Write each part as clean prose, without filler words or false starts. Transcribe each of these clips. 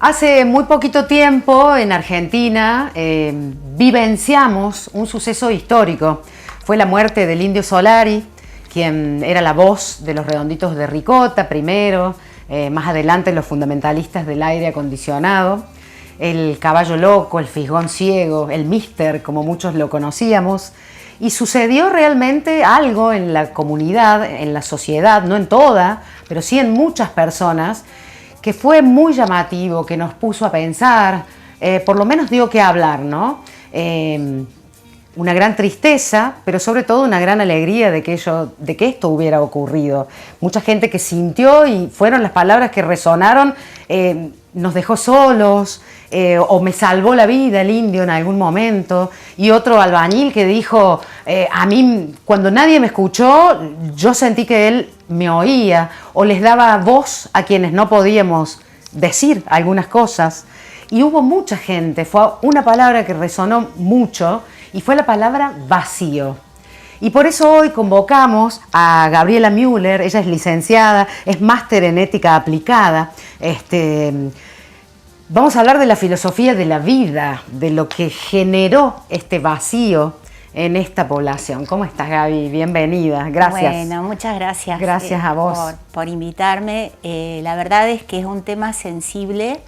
Hace muy poquito tiempo en Argentina vivenciamos un suceso histórico. Fue la muerte del Indio Solari, quien era la voz de los Redonditos de Ricota primero, más adelante los fundamentalistas del aire acondicionado, el caballo loco, el fisgón ciego, el Mister, como muchos lo conocíamos. Y sucedió realmente algo en la comunidad, en la sociedad, no en toda, pero sí en muchas personas, que fue muy llamativo, que nos puso a pensar, por lo menos dio que hablar, ¿no? Una gran tristeza, pero sobre todo una gran alegría de que esto hubiera ocurrido. Mucha gente que sintió, y fueron las palabras que resonaron, nos dejó solos, o me salvó la vida el indio en algún momento, y otro albañil que dijo, a mí cuando nadie me escuchó, yo sentí que él me oía, o les daba voz a quienes no podíamos decir algunas cosas. Y hubo mucha gente, fue una palabra que resonó mucho, y fue la palabra vacío. Y por eso hoy convocamos a Gabriela Müller. Ella es licenciada, es máster en ética aplicada. Vamos a hablar de la filosofía de la vida, de lo que generó este vacío en esta población. ¿Cómo estás, Gaby? Bienvenida, gracias. Bueno, muchas gracias. Gracias a vos. Por invitarme. La verdad es que es un tema sensible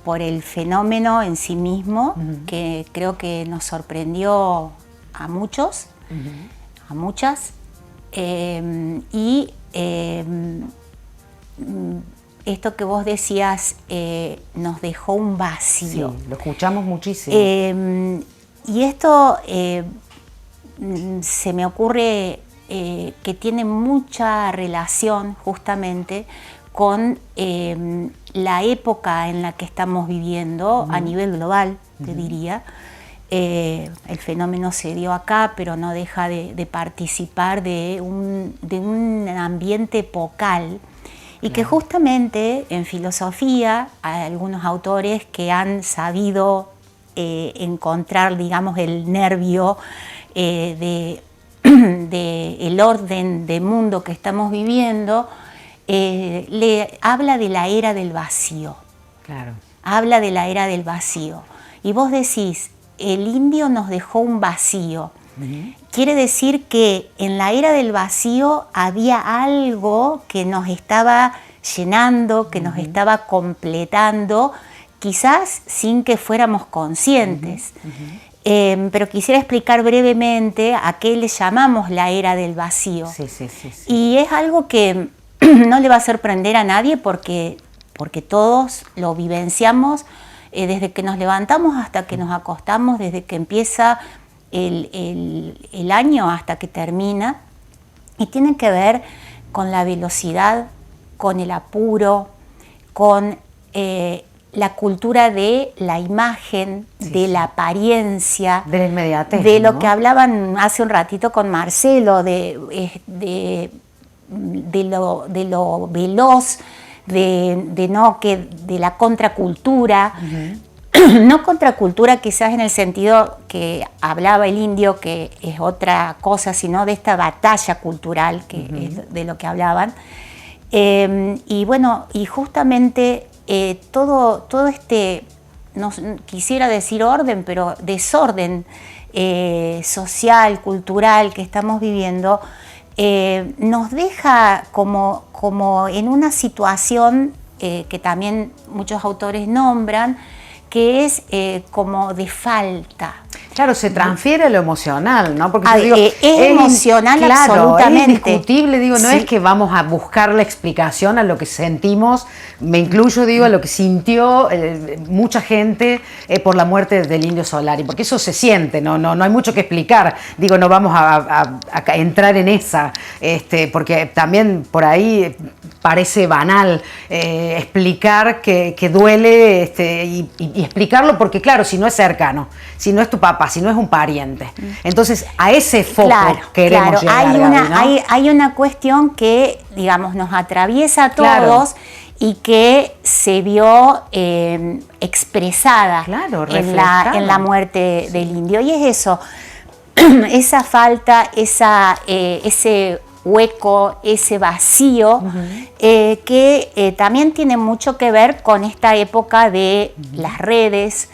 por el fenómeno en sí mismo, que creo que nos sorprendió a muchos, a muchas, esto que vos decías nos dejó un vacío. Sí, lo escuchamos muchísimo. Y esto se me ocurre que tiene mucha relación justamente con la época en la que estamos viviendo a nivel global, te diría. El fenómeno se dio acá, pero no deja de participar de un ambiente epocal. Y que justamente en filosofía hay algunos autores que han sabido encontrar, digamos, el nervio del orden de mundo que estamos viviendo. Le habla de la era del vacío. Claro. Habla de la era del vacío. Y vos decís, el indio nos dejó un vacío. Quiere decir que en la era del vacío había algo que nos estaba llenando, que nos estaba completando, quizás sin que fuéramos conscientes. Pero quisiera explicar brevemente a qué le llamamos la era del vacío. Sí. Y es algo que no le va a sorprender a nadie porque todos lo vivenciamos desde que nos levantamos hasta que nos acostamos, desde que empieza el año hasta que termina, y tiene que ver con la velocidad, con el apuro, con la cultura de la imagen, de la apariencia, de la inmediatez, de lo ¿no? que hablaban hace un ratito con Marcelo, de lo veloz, de la contracultura. No contracultura quizás en el sentido que hablaba el indio, que es otra cosa, sino de esta batalla cultural, que es de lo que hablaban. Y bueno, y justamente todo este, no quisiera decir orden, pero desorden social, cultural que estamos viviendo, nos deja como en una situación que también muchos autores nombran, que es como de falta. Claro, se transfiere a lo emocional, ¿no? Porque yo digo, es emocional, claro, absolutamente. Es indiscutible, digo, no Sí. es que vamos a buscar la explicación a lo que sentimos, me incluyo, digo, a lo que sintió mucha gente por la muerte del Indio Solari, porque eso se siente, no hay mucho que explicar, digo, no vamos a entrar en esa, porque también por ahí parece banal explicar que duele y explicarlo, porque claro, si no es cercano, si no es tu papá, si no es un pariente. Entonces, a ese foco queremos llegar. Hay una cuestión que, digamos, nos atraviesa a todos y que se vio expresada en la muerte del indio. Y es eso, esa falta, ese hueco, ese vacío, que también tiene mucho que ver con esta época de las redes,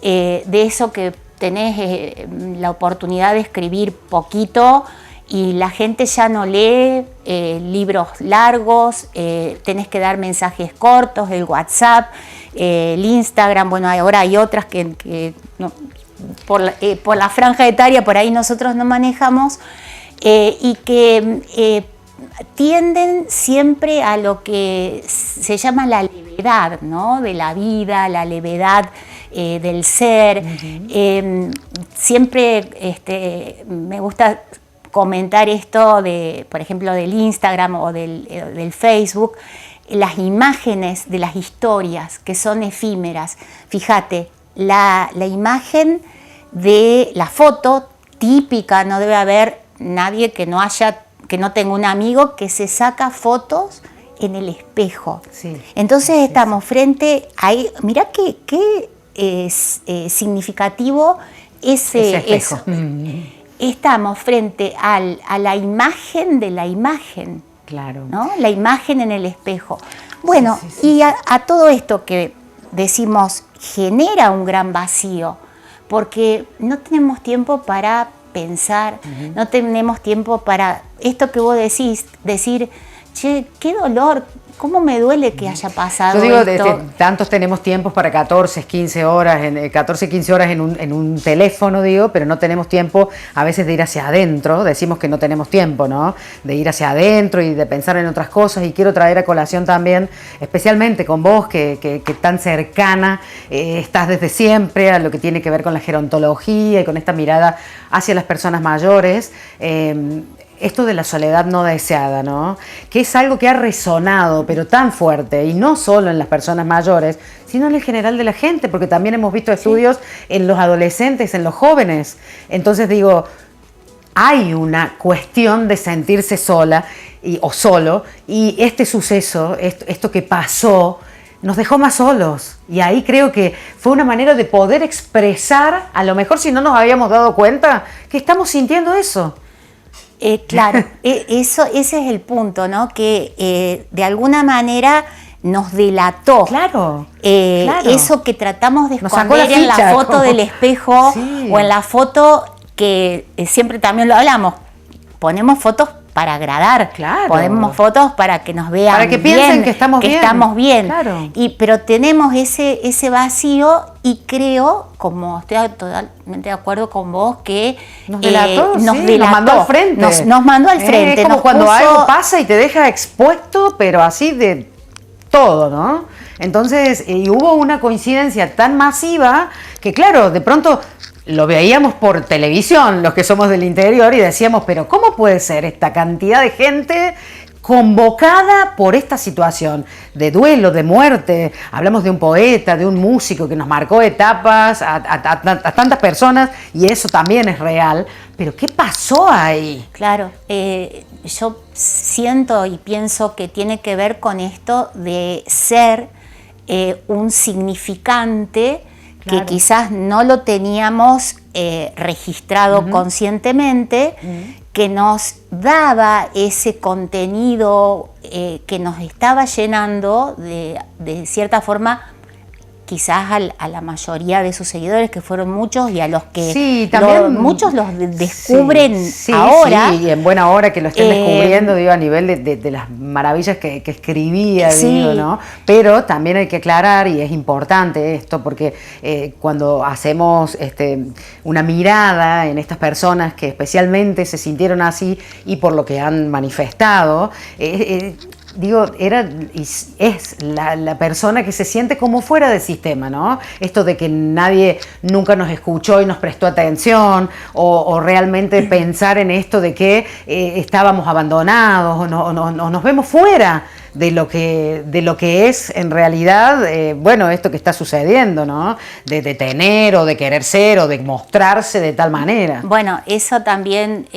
de eso que tenés la oportunidad de escribir poquito y la gente ya no lee libros largos, tenés que dar mensajes cortos, el WhatsApp, el Instagram, bueno, ahora hay otras que no, por la franja etaria por ahí nosotros no manejamos, y que tienden siempre a lo que se llama la levedad, ¿no? De la vida, la levedad del ser. Siempre me gusta comentar esto por ejemplo, del Instagram o del Facebook, las imágenes de las historias que son efímeras. Fíjate, la imagen de la foto típica, no debe haber nadie que no tenga un amigo que se saca fotos en el espejo. Sí. Entonces estamos frente a... Mirá qué significativo ese espejo. Estamos frente a la imagen de la imagen. Claro. ¿No? La imagen en el espejo. Bueno, y a todo esto que decimos genera un gran vacío, porque no tenemos tiempo para pensar, no tenemos tiempo para esto que vos decís, decir, che, qué dolor, cómo me duele que haya pasado. Yo digo, tantos tenemos tiempos para 14, 15 horas en un teléfono, digo, pero no tenemos tiempo a veces de ir hacia adentro. Decimos que no tenemos tiempo, ¿no? De ir hacia adentro y de pensar en otras cosas. Y quiero traer a colación también, especialmente con vos, que tan cercana estás desde siempre a lo que tiene que ver con la gerontología y con esta mirada hacia las personas mayores. Esto de la soledad no deseada, ¿no? Que es algo que ha resonado, pero tan fuerte, y no solo en las personas mayores, sino en el general de la gente, porque también hemos visto estudios en los adolescentes, en los jóvenes. Entonces digo, hay una cuestión de sentirse sola o solo, y este suceso, esto que pasó, nos dejó más solos. Y ahí creo que fue una manera de poder expresar, a lo mejor si no nos habíamos dado cuenta, que estamos sintiendo eso. Claro, ese es el punto, ¿no? Que de alguna manera nos delató. Claro, claro. Eso que tratamos de esconder en la foto del espejo, sí, o en la foto que siempre también lo hablamos. Ponemos fotos para agradar, claro, ponemos fotos para que nos vean, para que piensen que estamos bien. Claro. Pero tenemos ese vacío, y creo, como estoy totalmente de acuerdo con vos, que nos delató, nos mandó al frente. Nos mandó al frente. Es como cuando algo pasa y te deja expuesto, pero así de todo, ¿no? Entonces, hubo una coincidencia tan masiva que, claro, de pronto lo veíamos por televisión, los que somos del interior, y decíamos, pero ¿cómo puede ser esta cantidad de gente convocada por esta situación de duelo, de muerte? Hablamos de un poeta, de un músico que nos marcó etapas a tantas personas, y eso también es real. Pero ¿qué pasó ahí? Claro, yo siento y pienso que tiene que ver con esto de ser un significante, claro, que quizás no lo teníamos registrado conscientemente, que nos daba ese contenido que nos estaba llenando de cierta forma, quizás a la mayoría de sus seguidores, que fueron muchos, y a los que sí, también, muchos los descubren ahora. Sí, y en buena hora que lo estén descubriendo, digo, a nivel de las maravillas que escribía, digo, ¿no? Pero también hay que aclarar, y es importante esto, porque cuando hacemos una mirada en estas personas que especialmente se sintieron así y por lo que han manifestado, digo, es la persona que se siente como fuera del sistema, ¿no? Esto de que nadie nunca nos escuchó y nos prestó atención, o realmente pensar en esto de que estábamos abandonados, o nos vemos fuera de lo que es en realidad, bueno, esto que está sucediendo, ¿no? De tener o de querer ser o de mostrarse de tal manera. Bueno, eso también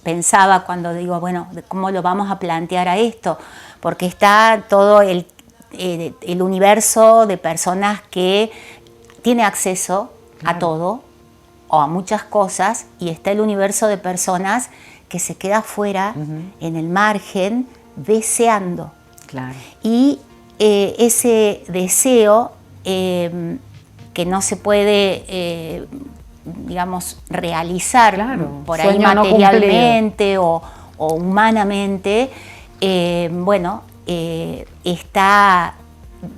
pensaba cuando digo, bueno, ¿cómo lo vamos a plantear a esto? Porque está todo el universo de personas que tiene acceso a todo o a muchas cosas, y está el universo de personas que se queda afuera, en el margen, deseando. Claro. Y ese deseo que no se puede, digamos, realizar por ahí materialmente o humanamente, está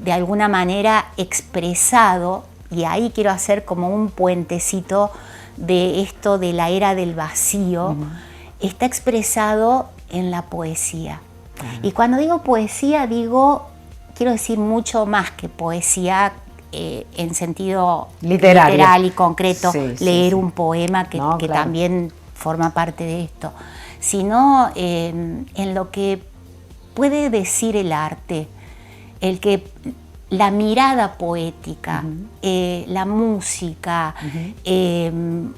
de alguna manera expresado, y ahí quiero hacer como un puentecito de esto de la era del vacío, está expresado en la poesía. Y cuando digo poesía, quiero decir mucho más que poesía en sentido literal y concreto, leer un poema que también forma parte de esto, sino en lo que puede decir el arte, la mirada poética, la música,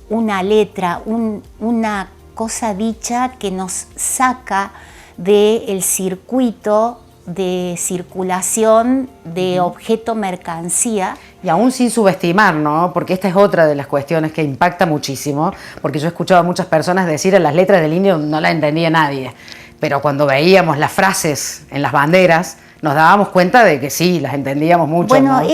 una letra, una cosa dicha que nos saca del circuito de circulación de objeto mercancía. Y aún sin subestimar, ¿no? Porque esta es otra de las cuestiones que impacta muchísimo, porque yo he escuchado a muchas personas decir a las letras del indio no la entendía nadie, pero cuando veíamos las frases en las banderas nos dábamos cuenta de que sí, las entendíamos mucho. Bueno, ¿no?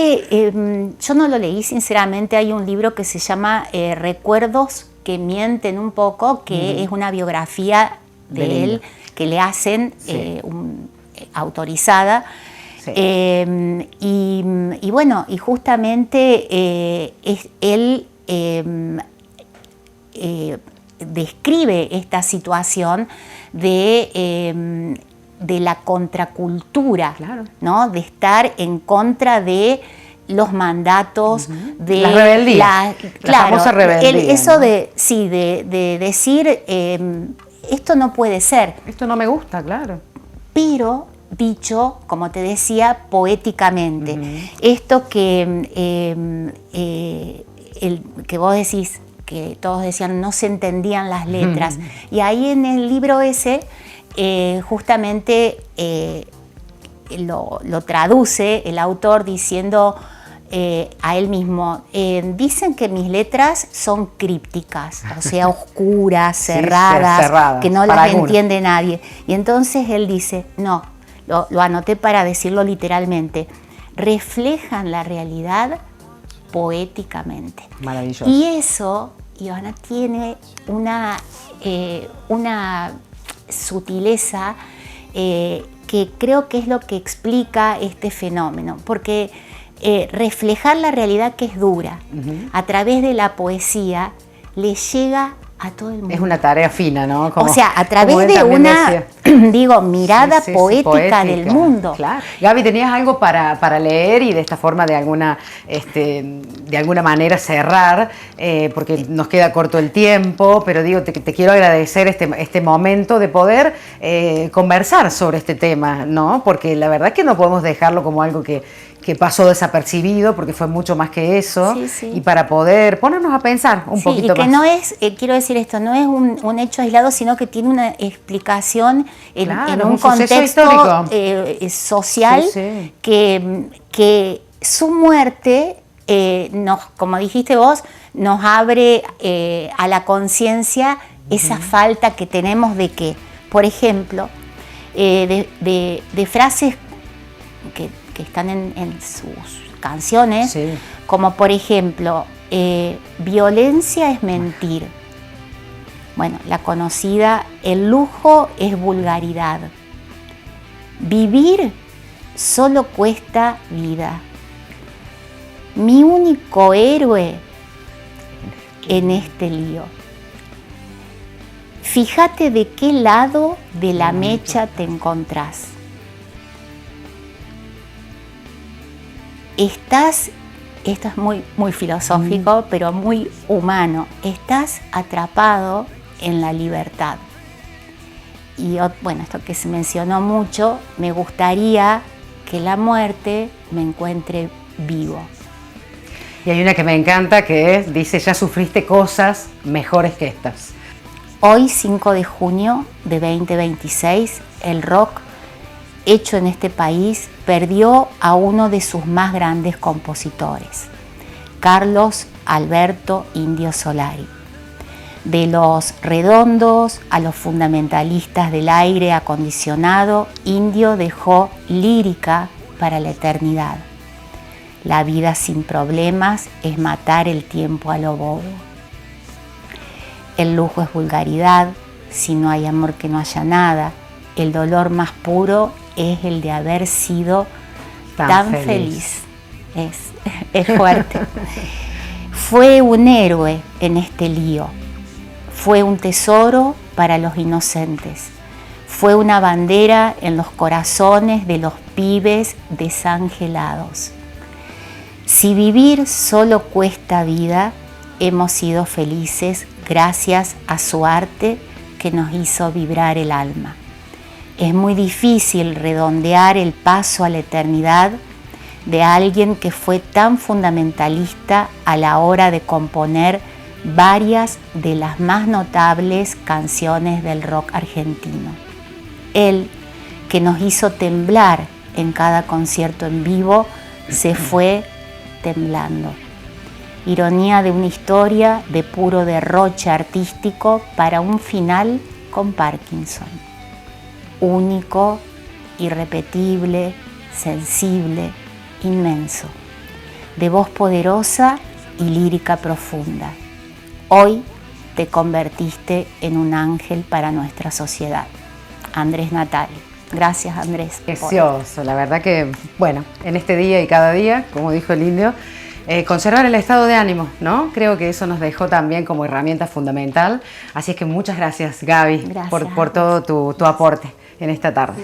Yo no lo leí sinceramente, hay un libro que se llama Recuerdos que mienten un poco, que es una biografía de él que le hacen autorizada. Sí. Y justamente él describe esta situación de la contracultura, ¿no? De estar en contra de los mandatos, de la rebeldía, la famosa rebeldía. Eso, ¿no? de decir, esto no puede ser. Esto no me gusta, claro. Pero dicho, como te decía, poéticamente. Esto que vos decís, que todos decían, no se entendían las letras. Y ahí en el libro ese, justamente lo traduce el autor diciendo a él mismo, dicen que mis letras son crípticas, o sea, oscuras, cerradas, que no las entiende nadie. Y entonces él dice, no, lo anoté para decirlo literalmente, reflejan la realidad poéticamente. Maravilloso. Y eso, Ivana, tiene una sutileza que creo que es lo que explica este fenómeno, porque reflejar la realidad que es dura a través de la poesía le llega a todo el mundo. Es una tarea fina, ¿no? O sea, a través de una, mirada poética del mundo. Claro. Gaby, ¿tenías algo para leer y de esta forma de alguna manera cerrar? Porque nos queda corto el tiempo, pero te quiero agradecer este momento de poder conversar sobre este tema, ¿no? Porque la verdad es que no podemos dejarlo como algo que pasó desapercibido, porque fue mucho más que eso, y para poder ponernos a pensar un poquito más. Y que no es, quiero decir esto, no es un hecho aislado, sino que tiene una explicación en un contexto social que su muerte, como dijiste vos, nos abre a la conciencia esa falta que tenemos de que, por ejemplo, de frases que están en sus canciones, como por ejemplo, violencia es mentir. Bueno, la conocida, el lujo es vulgaridad. Vivir solo cuesta vida. Mi único héroe en este lío. Fíjate de qué lado de la mecha te encontrás. Esto es muy filosófico, pero muy humano, estás atrapado en la libertad. Y bueno, esto que se mencionó mucho, me gustaría que la muerte me encuentre vivo. Y hay una que me encanta que dice, ya sufriste cosas mejores que estas. Hoy, 5 de junio de 2026, el rock hecho en este país perdió a uno de sus más grandes compositores, Carlos Alberto Indio Solari. De los redondos a los fundamentalistas del aire acondicionado, Indio dejó lírica para la eternidad. La vida sin problemas es matar el tiempo a lo bobo. El lujo es vulgaridad, si no hay amor que no haya nada. El dolor más puro es el de haber sido tan feliz. Es fuerte. Fue un héroe en este lío. Fue un tesoro para los inocentes. Fue una bandera en los corazones de los pibes desangelados. Si vivir solo cuesta vida, hemos sido felices gracias a su arte que nos hizo vibrar el alma. Es muy difícil redondear el paso a la eternidad de alguien que fue tan fundamentalista a la hora de componer varias de las más notables canciones del rock argentino. Él, que nos hizo temblar en cada concierto en vivo, se fue temblando. Ironía de una historia de puro derroche artístico para un final con Parkinson. Único, irrepetible, sensible, inmenso, de voz poderosa y lírica profunda. Hoy te convertiste en un ángel para nuestra sociedad. Andrés Natali. Gracias, Andrés. Precioso, la verdad que, bueno, en este día y cada día, como dijo el Indio, conservar el estado de ánimo, ¿no? Creo que eso nos dejó también como herramienta fundamental. Así es que muchas gracias, Gaby, por todo tu aporte en esta tarde.